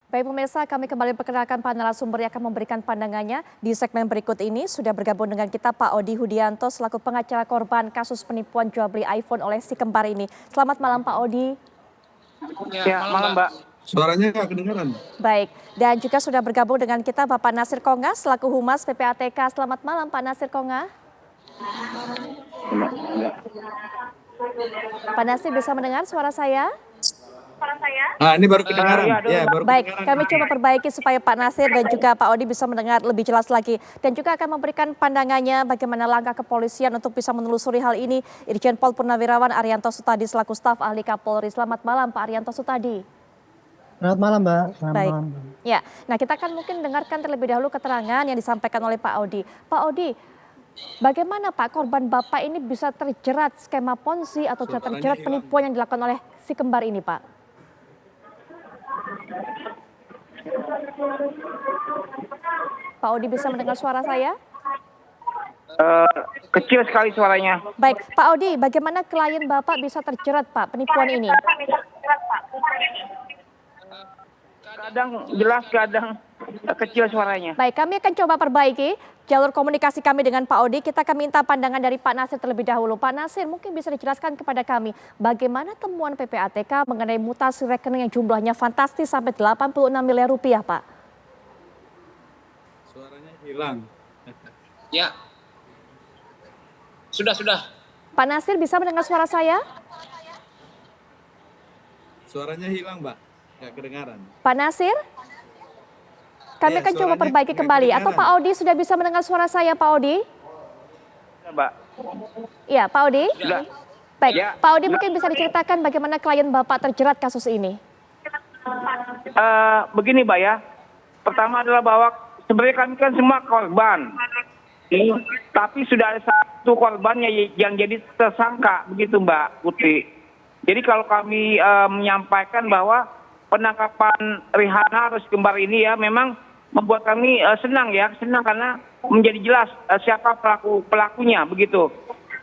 Baik pemirsa, kami kembali perkenalkan para narasumber yang akan memberikan pandangannya di segmen berikut ini. Sudah bergabung dengan kita Pak Odi Hudianto selaku pengacara korban kasus penipuan jual beli iPhone oleh si kembar ini. Selamat malam Pak Odi. Ya, malam Mbak. Suaranya nggak kedengaran. Baik, dan juga sudah bergabung dengan kita Bapak Nasir Konga selaku Humas PPATK. Selamat malam Pak Nasir Konga. Pak Nasir bisa mendengar suara saya? Ini baru kedengaran. Baru baik, kedengaran. Kami coba perbaiki supaya Pak Nasir dan juga Pak Odi bisa mendengar lebih jelas lagi. Dan juga akan memberikan pandangannya bagaimana langkah kepolisian untuk bisa menelusuri hal ini. Irjen Pol Purnawirawan Arianto Sutadi selaku staf ahli Kapolri. Selamat malam Pak Arianto Sutadi. Selamat malam Mbak. Selamat Baik. malam. Ya, nah kita akan mungkin dengarkan terlebih dahulu keterangan yang disampaikan oleh Pak Odi. Pak Odi, bagaimana Pak korban Bapak ini bisa terjerat skema ponzi atau terjerat penipuan yang dilakukan oleh si kembar ini Pak? Pak Odi bisa mendengar suara saya? Kecil sekali suaranya. Baik, Pak Odi, bagaimana klien Bapak bisa terjerat Pak penipuan ini? Kadang jelas, kadang kecil suaranya. Baik, kami akan coba perbaiki jalur komunikasi kami dengan Pak Odi. Kita akan minta pandangan dari Pak Nasir terlebih dahulu. Pak Nasir, mungkin bisa dijelaskan kepada kami bagaimana temuan PPATK mengenai mutasi rekening yang jumlahnya fantastis sampai 86 miliar rupiah, Pak? Suaranya hilang. Ya, sudah. Pak Nasir bisa mendengar suara saya? Suaranya hilang, Mbak. Nggak kedengaran. Pak Nasir? Kami akan coba perbaiki kembali. Atau Pak Odi sudah bisa mendengar suara saya, Pak Odi? Ya, Mbak. Iya, Pak Odi? Sudah. Baik, Ya. Pak Odi mungkin bisa diceritakan bagaimana klien Bapak terjerat kasus ini? Begini Mbak ya. Pertama adalah bahwa sebenarnya kami kan semua korban. Tapi sudah ada satu korban yang jadi tersangka, begitu Mbak Putri. Jadi kalau kami menyampaikan bahwa penangkapan Rihanna harus kembar ini ya memang membuat kami senang karena menjadi jelas siapa pelakunya begitu.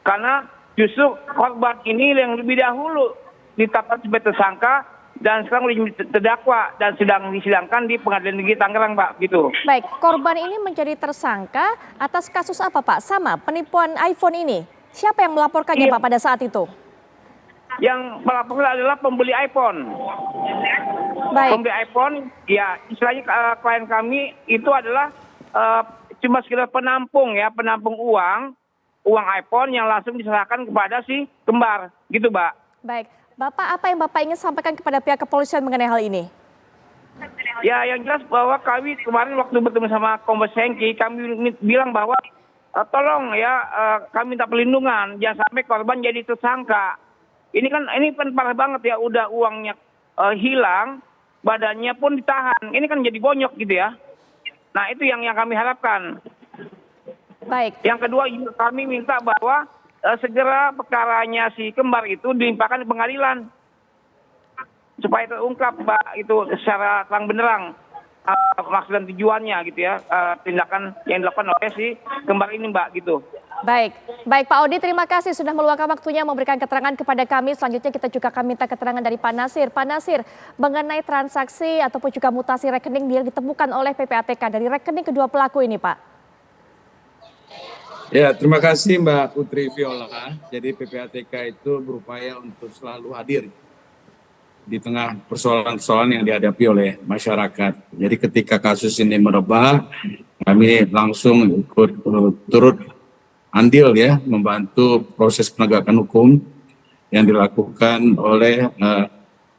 Karena justru korban ini yang lebih dahulu ditetapkan sebagai tersangka dan sekarang sudah terdakwa dan sedang disidangkan di Pengadilan Negeri Tangerang, Pak, gitu. Baik, korban ini menjadi tersangka atas kasus apa, Pak? Sama penipuan iPhone ini. Siapa yang melaporkannya, Pak, pada saat itu? Yang melaporkan adalah pembeli iPhone. Baik. Pembeli iPhone, ya istilahnya klien kami itu adalah cuma sekedar penampung uang iPhone yang langsung diserahkan kepada si kembar, gitu, Mbak. Baik, Bapak apa yang Bapak ingin sampaikan kepada pihak kepolisian mengenai hal ini? Ya, yang jelas bahwa kami kemarin waktu bertemu sama Kombes Hengki, kami bilang bahwa tolong ya kami minta perlindungan, jangan sampai korban jadi tersangka. Ini kan parah banget ya, udah uangnya hilang, badannya pun ditahan. Ini kan jadi bonyok gitu ya. Nah itu yang kami harapkan. Baik. Yang kedua kami minta bahwa segera perkaranya si kembar itu dilimpahkan di pengadilan. Supaya terungkap Mbak itu secara terang benderang maksud dan tujuannya gitu ya. Tindakan yang dilakukan oleh si kembar ini Mbak gitu. Baik, Pak Odi, terima kasih sudah meluangkan waktunya memberikan keterangan kepada kami. Selanjutnya kita juga akan minta keterangan dari Pak Nasir. Pak Nasir, mengenai transaksi ataupun juga mutasi rekening yang ditemukan oleh PPATK dari rekening kedua pelaku ini, Pak. Ya, terima kasih Mbak Putri Viola. Jadi PPATK itu berupaya untuk selalu hadir di tengah persoalan-persoalan yang dihadapi oleh masyarakat. Jadi ketika kasus ini merebak, kami langsung ikut turut andil ya membantu proses penegakan hukum yang dilakukan oleh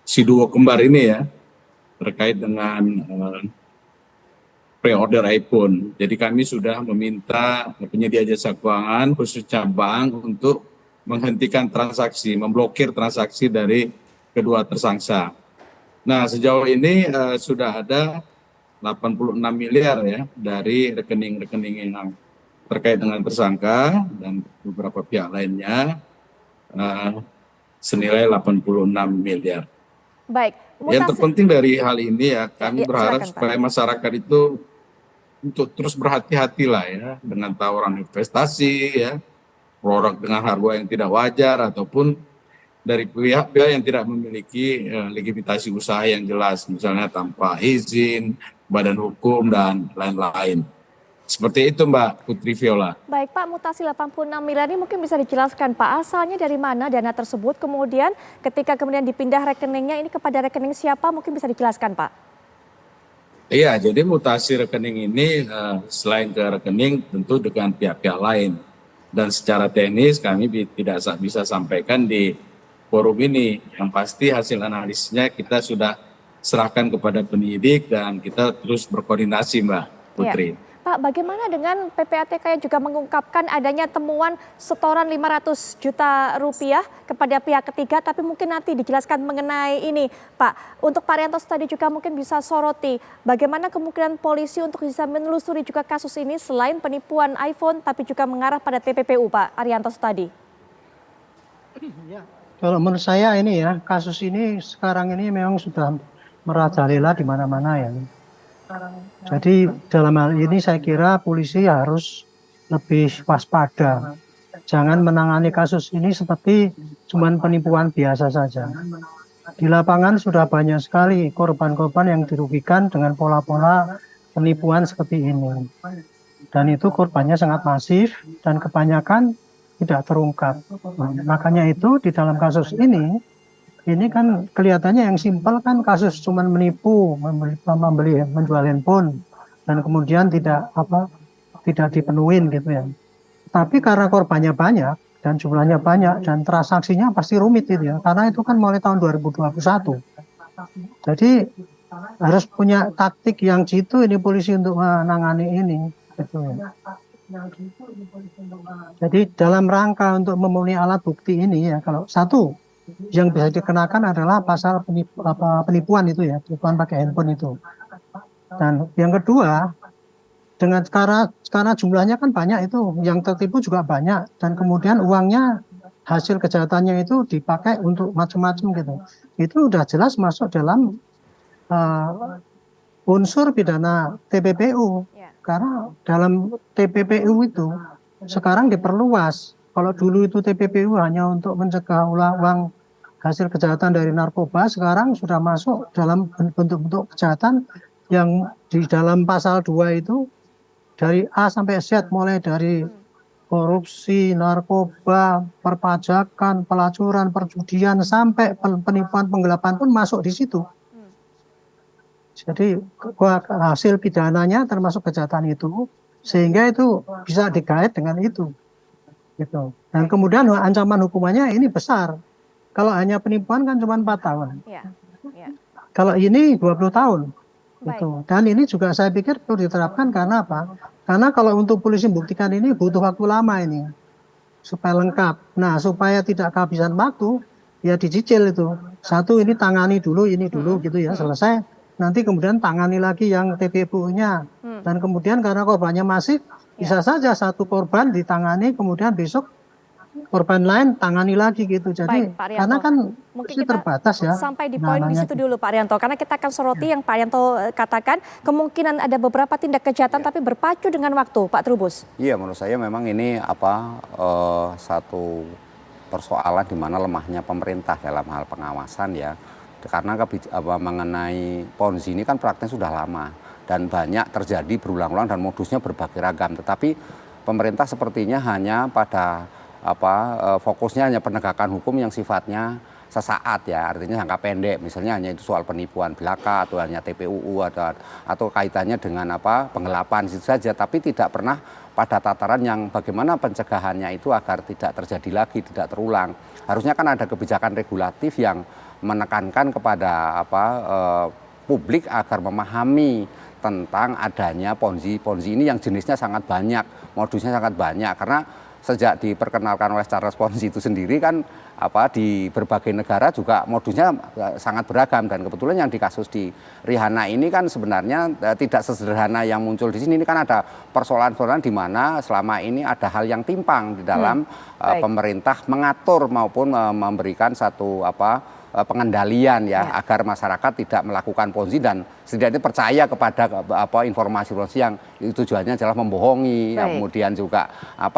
si duo kembar ini ya terkait dengan pre-order iPhone. Jadi kami sudah meminta penyedia jasa keuangan khususnya bank untuk menghentikan transaksi, memblokir transaksi dari kedua tersangka. Nah sejauh ini sudah ada 86 miliar ya dari rekening-rekening yang terkait dengan tersangka dan beberapa pihak lainnya senilai 86 miliar. Baik. Yang terpenting dari hal ini ya kami berharap silakan, supaya masyarakat itu untuk terus berhati-hatilah ya dengan tawaran investasi ya, produk dengan harga yang tidak wajar ataupun dari pihak-pihak yang tidak memiliki legitimasi usaha yang jelas, misalnya tanpa izin, badan hukum, dan lain-lain. Seperti itu Mbak Putri Viola. Baik Pak, mutasi 86 miliar ini mungkin bisa dijelaskan Pak, asalnya dari mana dana tersebut, kemudian ketika kemudian dipindah rekeningnya ini kepada rekening siapa, mungkin bisa dijelaskan Pak? Iya, jadi mutasi rekening ini selain ke rekening tentu dengan pihak-pihak lain. Dan secara teknis kami tidak bisa sampaikan di forum ini. Yang pasti hasil analisisnya kita sudah serahkan kepada penyidik dan kita terus berkoordinasi Mbak Putri. Ya. Pak, bagaimana dengan PPATK yang juga mengungkapkan adanya temuan setoran 500 juta rupiah kepada pihak ketiga, tapi mungkin nanti dijelaskan mengenai ini Pak. Untuk Pak Arianto tadi juga mungkin bisa soroti bagaimana kemungkinan polisi untuk bisa menelusuri juga kasus ini selain penipuan iPhone tapi juga mengarah pada TPPU Pak Arianto tadi. Ya, kalau menurut saya ini ya, kasus ini sekarang ini memang sudah merajalela di mana-mana ya. Jadi dalam hal ini saya kira polisi harus lebih waspada. Jangan menangani kasus ini seperti cuman penipuan biasa saja. Di lapangan sudah banyak sekali korban-korban yang dirugikan dengan pola-pola penipuan seperti ini. Dan itu korbannya sangat masif dan kebanyakan tidak terungkap. Makanya itu di dalam kasus ini kan kelihatannya yang simpel kan kasus cuman menipu, menjual handphone dan kemudian tidak dipenuhin gitu ya. Tapi karena korbannya banyak dan jumlahnya banyak dan transaksinya pasti rumit gitu ya. Karena itu kan mulai tahun 2021. Jadi harus punya taktik yang jitu ini polisi untuk menangani ini gitu ya. Jadi dalam rangka untuk memenuhi alat bukti ini ya, kalau satu yang bisa dikenakan adalah pasal penipuan itu ya, penipuan pakai handphone itu. Dan yang kedua, dengan karena jumlahnya kan banyak itu, yang tertipu juga banyak, dan kemudian uangnya hasil kejahatannya itu dipakai untuk macam-macam gitu. Itu udah jelas masuk dalam unsur pidana TPPU. Karena dalam TPPU itu sekarang diperluas. Kalau dulu itu TPPU hanya untuk mencegah uang hasil kejahatan dari narkoba, sekarang sudah masuk dalam bentuk-bentuk kejahatan yang di dalam pasal 2 itu dari A sampai Z, mulai dari korupsi, narkoba, perpajakan, pelacuran, perjudian, sampai penipuan, penggelapan pun masuk di situ. Jadi hasil pidananya termasuk kejahatan itu, sehingga itu bisa digait dengan itu. Gitu. Dan kemudian ancaman hukumannya ini besar. Kalau hanya penipuan kan cuma 4 tahun. Ya. Kalau ini 20 tahun. Gitu. Dan ini juga saya pikir perlu diterapkan karena apa? Karena kalau untuk polisi membuktikan ini butuh waktu lama ini. Supaya lengkap. Nah, supaya tidak kehabisan waktu, ya dicicil itu. Satu ini tangani dulu, ini dulu gitu ya, selesai. Nanti kemudian tangani lagi yang TPPU-nya. Dan kemudian karena korbannya masif, bisa saja satu korban ditangani, kemudian besok korban lain tangani lagi gitu. Jadi Baik, karena kan mungkin kita terbatas ya. sampai di poin di situ dulu Pak Arianto, karena kita akan soroti yang Pak Arianto katakan kemungkinan ada beberapa tindak kejahatan tapi berpacu dengan waktu, Pak Trubus. Iya, menurut saya memang ini satu persoalan di mana lemahnya pemerintah dalam hal pengawasan ya. Karena mengenai Ponzi ini kan prakteknya sudah lama dan banyak terjadi berulang-ulang dan modusnya berbagai ragam. Tetapi pemerintah sepertinya hanya pada fokusnya hanya penegakan hukum yang sifatnya sesaat ya, artinya jangka pendek. Misalnya hanya itu soal penipuan belaka atau hanya TPUU atau kaitannya dengan penggelapan itu saja, tapi tidak pernah pada tataran yang bagaimana pencegahannya itu agar tidak terjadi lagi, tidak terulang. Harusnya kan ada kebijakan regulatif yang menekankan kepada publik agar memahami tentang adanya Ponzi ini yang jenisnya sangat banyak, modusnya sangat banyak. Karena sejak diperkenalkan oleh Charles Ponzi itu sendiri kan di berbagai negara juga modusnya sangat beragam, dan kebetulan yang di kasus di Rihanna ini kan sebenarnya tidak sesederhana yang muncul di sini. Ini kan ada persoalan-persoalan di mana selama ini ada hal yang timpang di dalam pemerintah mengatur maupun memberikan satu pengendalian ya, agar masyarakat tidak melakukan ponzi dan setidaknya percaya kepada informasi-informasi yang tujuannya adalah membohongi, ya, kemudian juga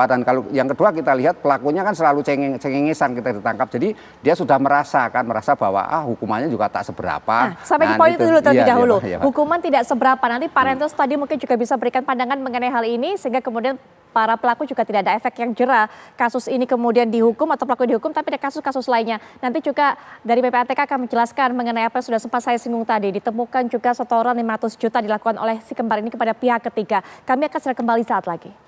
dan kalau yang kedua kita lihat pelakunya kan selalu cengengesan kita ditangkap, jadi dia sudah merasa bahwa hukumannya juga tak seberapa. Sampai di poin itu dulu terlebih dahulu. Iya. Hukuman tidak seberapa. Nanti Pak Rentos tadi mungkin juga bisa berikan pandangan mengenai hal ini sehingga kemudian para pelaku juga tidak ada efek yang jera. Kasus ini kemudian dihukum atau pelaku dihukum, tapi ada kasus-kasus lainnya. Nanti juga dari PPATK akan menjelaskan mengenai apa yang sudah sempat saya singgung tadi. Ditemukan juga setoran 500 juta dilakukan oleh si kembar ini kepada pihak ketiga. Kami akan segera kembali saat lagi.